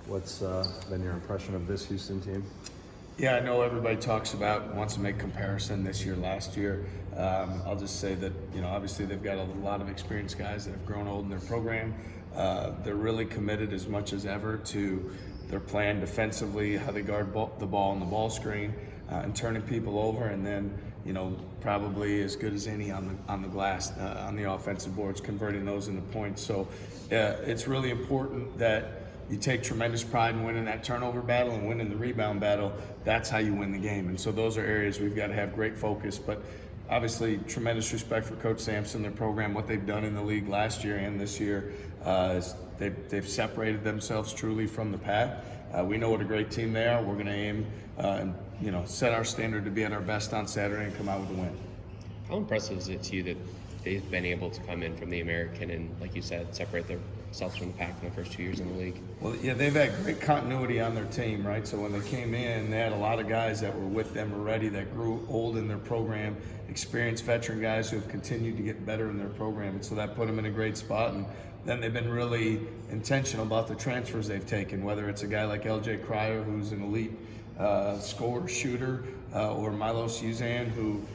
What's been your impression of this Houston team? Yeah, I know everybody wants to make comparison this year, last year. I'll just say that, obviously they've got a lot of experienced guys that have grown old in their program. They're really committed as much as ever to their plan defensively, how they guard the ball on the ball screen, and turning people over, and then, probably as good as any on the glass, on the offensive boards, converting those into points. So it's really important that you take tremendous pride in winning that turnover battle and winning the rebound battle. That's how you win the game. And so those are areas we've got to have great focus. But obviously, tremendous respect for Coach Sampson, their program, what they've done in the league last year and this year. They've separated themselves truly from the pack. We know what a great team they are. We're going to aim and set our standard to be at our best on Saturday and come out with a win. How impressive is it to you that they've been able to come in from the American and, like you said, separate themselves from the pack in the first 2 years in the league? Well, yeah, they've had great continuity on their team, right? So when they came in, they had a lot of guys that were with them already that grew old in their program, experienced veteran guys who have continued to get better in their program. And so that put them in a great spot. And then they've been really intentional about the transfers they've taken, whether it's a guy like LJ Cryer, who's an elite scorer, shooter, or Milos Uzan, who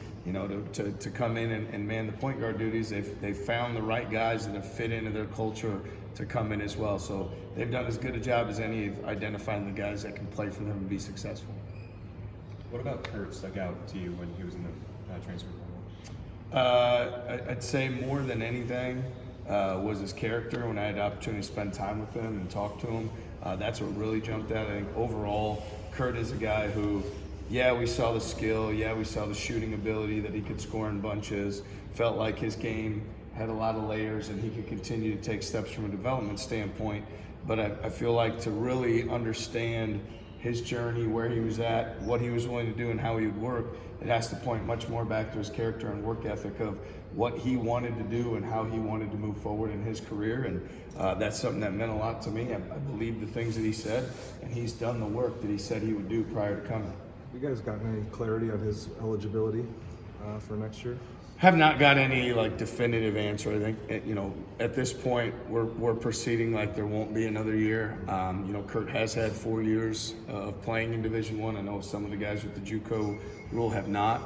to come in and man the point guard duties. They've found the right guys that have fit into their culture to come in as well. So they've done as good a job as any of identifying the guys that can play for them and be successful. What about Kurt stuck out to you when he was in the transfer portal? I'd say more than anything was his character. When I had the opportunity to spend time with him and talk to him, that's what really jumped out. I think overall, Kurt is a guy who, yeah, we saw the skill. Yeah, we saw the shooting ability, that he could score in bunches. Felt like his game had a lot of layers and he could continue to take steps from a development standpoint. But I feel like to really understand his journey, where he was at, what he was willing to do, and how he would work, it has to point much more back to his character and work ethic of what he wanted to do and how he wanted to move forward in his career. And that's something that meant a lot to me. I believe the things that he said, and he's done the work that he said he would do prior to coming. You guys gotten any clarity on his eligibility for next year? Have not got any definitive answer. I think at this point we're proceeding like there won't be another year. Kurt has had 4 years of playing in Division I. I know some of the guys with the JUCO rule have not.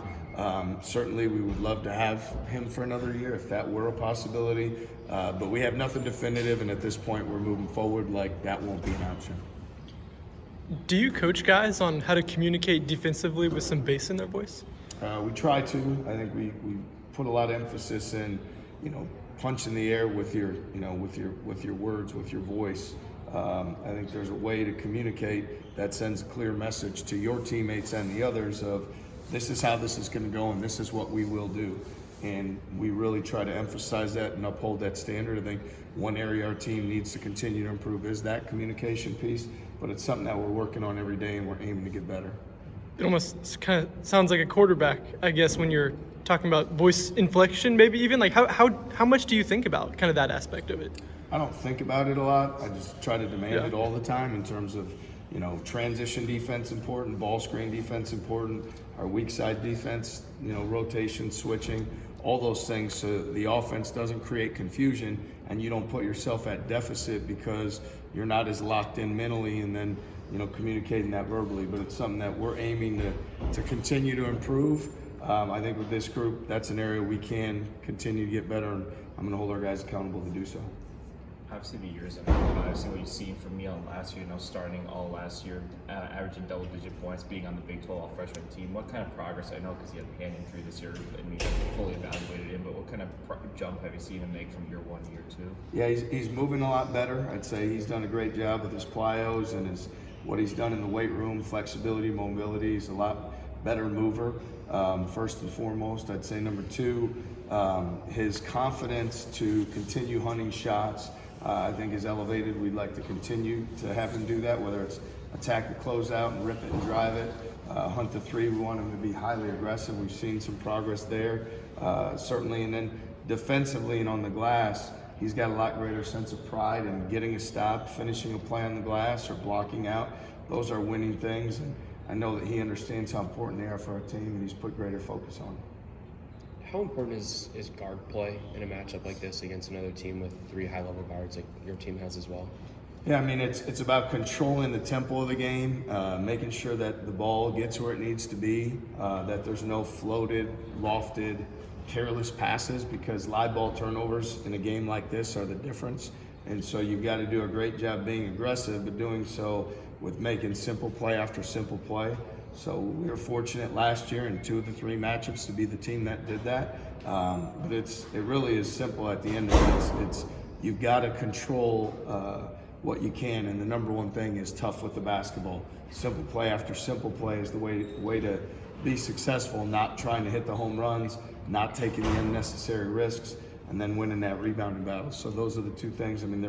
Certainly we would love to have him for another year if that were a possibility. But we have nothing definitive, and at this point we're moving forward like that won't be an option. Do you coach guys on how to communicate defensively with some bass in their voice? We try to. I think we put a lot of emphasis in, punch in the air with your words, with your voice. I think there's a way to communicate that sends a clear message to your teammates and the others of this is how this is going to go and this is what we will do. And we really try to emphasize that and uphold that standard. I think one area our team needs to continue to improve is that communication piece, but it's something that we're working on every day and we're aiming to get better. It almost kind of sounds like a quarterback, I guess, when you're talking about voice inflection, maybe even. How much do you think about kind of that aspect of it? I don't think about it a lot. I just try to demand it all the time in terms of, transition defense important, ball screen defense important, our weak side defense, rotation, switching, all those things so the offense doesn't create confusion and you don't put yourself at deficit because you're not as locked in mentally and then, communicating that verbally. But it's something that we're aiming to continue to improve. I think with this group, that's an area we can continue to get better, and I'm going to hold our guys accountable to do so. Obviously, the years I've seen what you've seen from me on last year, starting all last year, averaging double-digit points, being on the Big 12 all-freshman team. What kind of progress, I know because he had a hand injury this year and we fully evaluated him, but what kind of jump have you seen him make from year one to year two? Yeah, he's moving a lot better. I'd say he's done a great job with his plyos and what he's done in the weight room, flexibility, mobility. He's a lot better mover, first and foremost. I'd say number two, his confidence to continue hunting shots, I think is elevated. We'd like to continue to have him do that, whether it's attack the closeout and rip it and drive it, hunt the three. We want him to be highly aggressive. We've seen some progress there, certainly. And then defensively and on the glass, he's got a lot greater sense of pride in getting a stop, finishing a play on the glass, or blocking out. Those are winning things, and I know that he understands how important they are for our team, and he's put greater focus on it. How important is guard play in a matchup like this against another team with three high-level guards like your team has as well? Yeah, I mean, it's about controlling the tempo of the game, making sure that the ball gets where it needs to be, that there's no floated, lofted, careless passes, because live ball turnovers in a game like this are the difference. And so you've got to do a great job being aggressive, but doing so with making simple play after simple play. So we were fortunate last year in 2 of the 3 matchups to be the team that did that. But it really is simple at the end of it. It's you've got to control what you can, and the number one thing is tough with the basketball. Simple play after simple play is the way to be successful, not trying to hit the home runs, not taking the unnecessary risks, and then winning that rebounding battle. So those are the 2 things. I mean,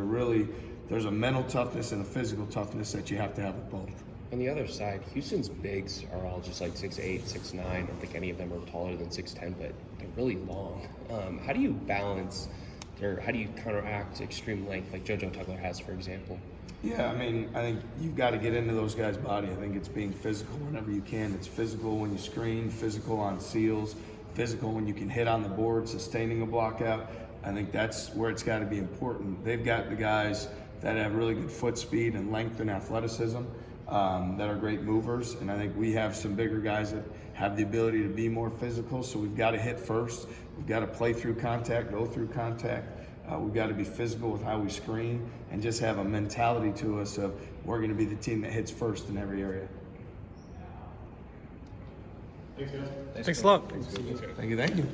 there's a mental toughness and a physical toughness that you have to have with both. On the other side, Houston's bigs are all just like 6'8", 6'9". I don't think any of them are taller than 6'10", but they're really long. How do you balance, or how do you counteract extreme length like JoJo Otzelberger has, for example? Yeah, I mean, I think you've got to get into those guys' body. I think it's being physical whenever you can. It's physical when you screen, physical on seals, physical when you can hit on the board, sustaining a block out. I think that's where it's got to be important. They've got the guys that have really good foot speed and length and athleticism that are great movers. And I think we have some bigger guys that have the ability to be more physical. So we've got to hit first. We've got to play through contact, go through contact. We've got to be physical with how we screen and just have a mentality to us of we're going to be the team that hits first in every area. Thanks a lot. Thank you.